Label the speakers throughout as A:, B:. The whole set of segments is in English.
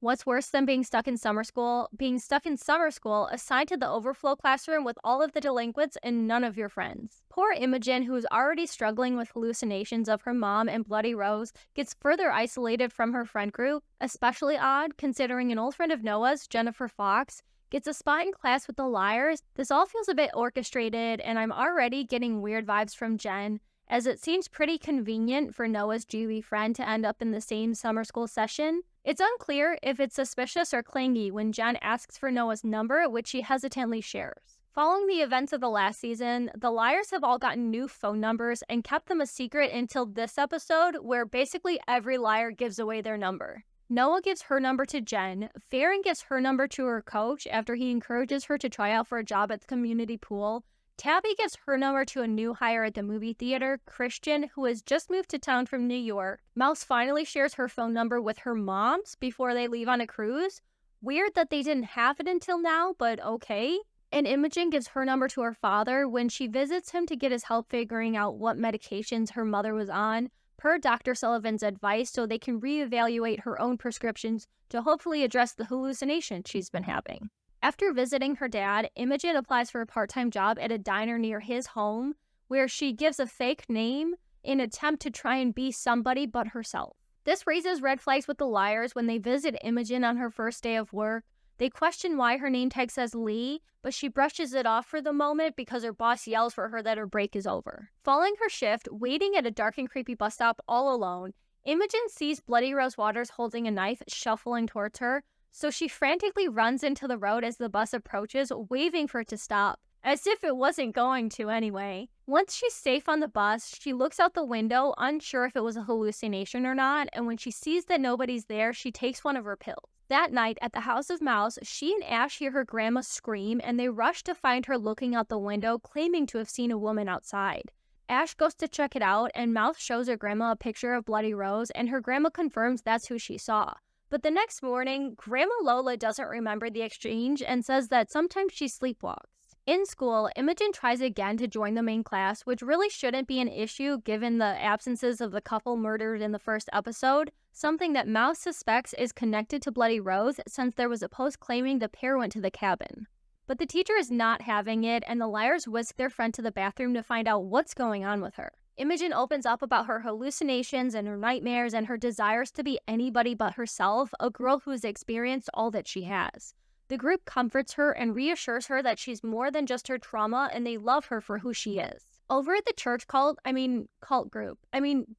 A: What's worse than being stuck in summer school? Being stuck in summer school, assigned to the overflow classroom with all of the delinquents and none of your friends. Poor Imogen, who is already struggling with hallucinations of her mom and Bloody Rose, gets further isolated from her friend group, especially odd considering an old friend of Noah's, Jennifer Fox, gets a spot in class with the liars. This all feels a bit orchestrated, and I'm already getting weird vibes from Jen, as it seems pretty convenient for Noah's Jewy friend to end up in the same summer school session. It's unclear if it's suspicious or clingy when Jen asks for Noah's number, which she hesitantly shares. Following the events of the last season, the liars have all gotten new phone numbers and kept them a secret until this episode, where basically every liar gives away their number. Noah gives her number to Jen, Farron gives her number to her coach after he encourages her to try out for a job at the community pool, Tabby gives her number to a new hire at the movie theater, Christian, who has just moved to town from New York. Mouse finally shares her phone number with her mom's before they leave on a cruise. Weird that they didn't have it until now, but okay. And Imogen gives her number to her father when she visits him to get his help figuring out what medications her mother was on, per Dr. Sullivan's advice, so they can reevaluate her own prescriptions to hopefully address the hallucinations she's been having. After visiting her dad, Imogen applies for a part-time job at a diner near his home, where she gives a fake name in an attempt to try and be somebody but herself. This raises red flags with the liars when they visit Imogen on her first day of work. They question why her name tag says Lee, but she brushes it off for the moment because her boss yells for her that her break is over. Following her shift, waiting at a dark and creepy bus stop all alone, Imogen sees Bloody Rose Waters holding a knife shuffling towards her, so she frantically runs into the road as the bus approaches, waving for it to stop, as if it wasn't going to anyway. Once she's safe on the bus, she looks out the window, unsure if it was a hallucination or not, and when she sees that nobody's there, she takes one of her pills. That night, at the house of Mouse, she and Ash hear her grandma scream, and they rush to find her looking out the window, claiming to have seen a woman outside. Ash goes to check it out, and Mouse shows her grandma a picture of Bloody Rose, and her grandma confirms that's who she saw. But the next morning, Grandma Lola doesn't remember the exchange and says that sometimes she sleepwalks. In school, Imogen tries again to join the main class, which really shouldn't be an issue given the absences of the couple murdered in the first episode, something that Mouse suspects is connected to Bloody Rose since there was a post claiming the pair went to the cabin. But the teacher is not having it, and the liars whisk their friend to the bathroom to find out what's going on with her. Imogen opens up about her hallucinations and her nightmares and her desires to be anybody but herself, a girl who has experienced all that she has. The group comforts her and reassures her that she's more than just her trauma and they love her for who she is. Over at the church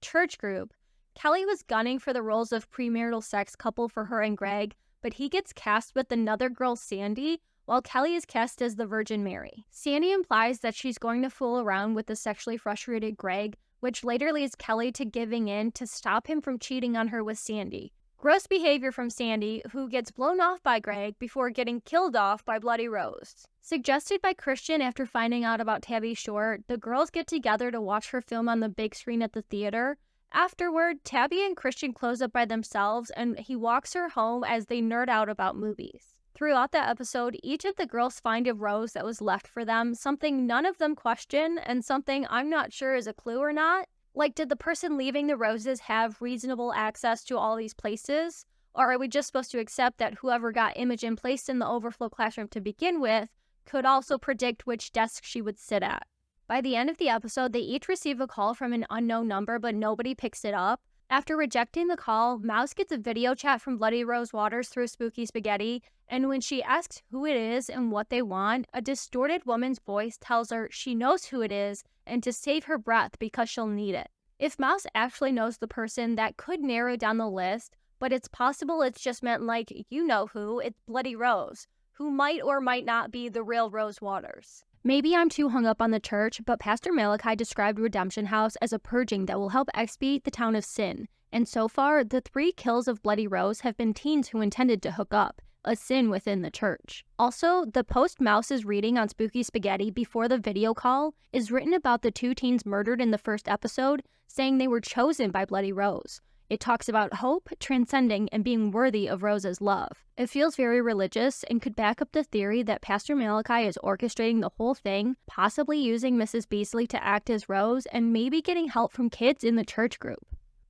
A: church group, Kelly was gunning for the roles of premarital sex couple for her and Greg, but he gets cast with another girl, Sandy, while Kelly is cast as the Virgin Mary. Sandy implies that she's going to fool around with the sexually frustrated Greg, which later leads Kelly to giving in to stop him from cheating on her with Sandy. Gross behavior from Sandy, who gets blown off by Greg before getting killed off by Bloody Rose. Suggested by Christian after finding out about Tabby Shore, the girls get together to watch her film on the big screen at the theater. Afterward, Tabby and Christian close up by themselves, and he walks her home as they nerd out about movies. Throughout the episode, each of the girls find a rose that was left for them, something none of them question, and something I'm not sure is a clue or not. Like, did the person leaving the roses have reasonable access to all these places? Or are we just supposed to accept that whoever got Imogen placed in the overflow classroom to begin with could also predict which desk she would sit at? By the end of the episode, they each receive a call from an unknown number, but nobody picks it up. After rejecting the call, Mouse gets a video chat from Bloody Rose Waters through Spooky Spaghetti, and when she asks who it is and what they want, a distorted woman's voice tells her she knows who it is and to save her breath because she'll need it. If Mouse actually knows the person, that could narrow down the list, but it's possible it's just meant like, you know who, it's Bloody Rose, who might or might not be the real Rose Waters. Maybe I'm too hung up on the church, but Pastor Malachi described Redemption House as a purging that will help expiate the town of sin, and so far, the 3 kills of Bloody Rose have been teens who intended to hook up, a sin within the church. Also, the post Mouse is reading on Spooky Spaghetti before the video call is written about the 2 teens murdered in the first episode, saying they were chosen by Bloody Rose. It talks about hope, transcending, and being worthy of Rose's love. It feels very religious and could back up the theory that Pastor Malachi is orchestrating the whole thing, possibly using Mrs. Beasley to act as Rose, and maybe getting help from kids in the church group.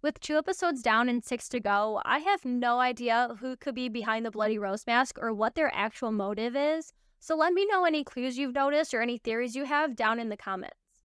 A: With 2 episodes down and 6 to go, I have no idea who could be behind the Bloody Rose mask or what their actual motive is, so let me know any clues you've noticed or any theories you have down in the comments.